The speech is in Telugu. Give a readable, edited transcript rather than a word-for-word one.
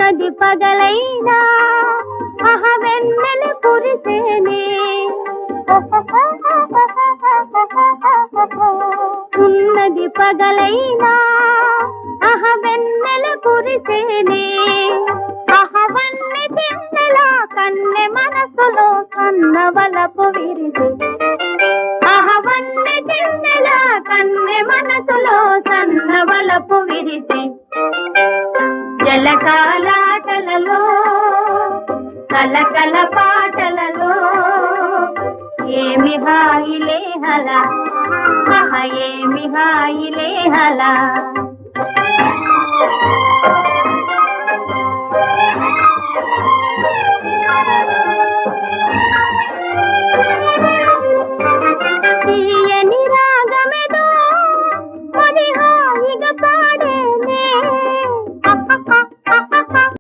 ఉన్నది పగలైనా వెన్నెల కురిసేనే ఉన్నది పగలైనా వెన్నెల కురిసేనే వన్నె చిన్నెల కన్నె మనసులో కన్నవలపు విరిసే వన్నె చిన్నెల కన్నె మనసులో సన్నవలపు విరిసే జలకాలాటలలో కలకల పాటలలో ఏమి హాయిలే హలా ఏమి హాయిలే హలా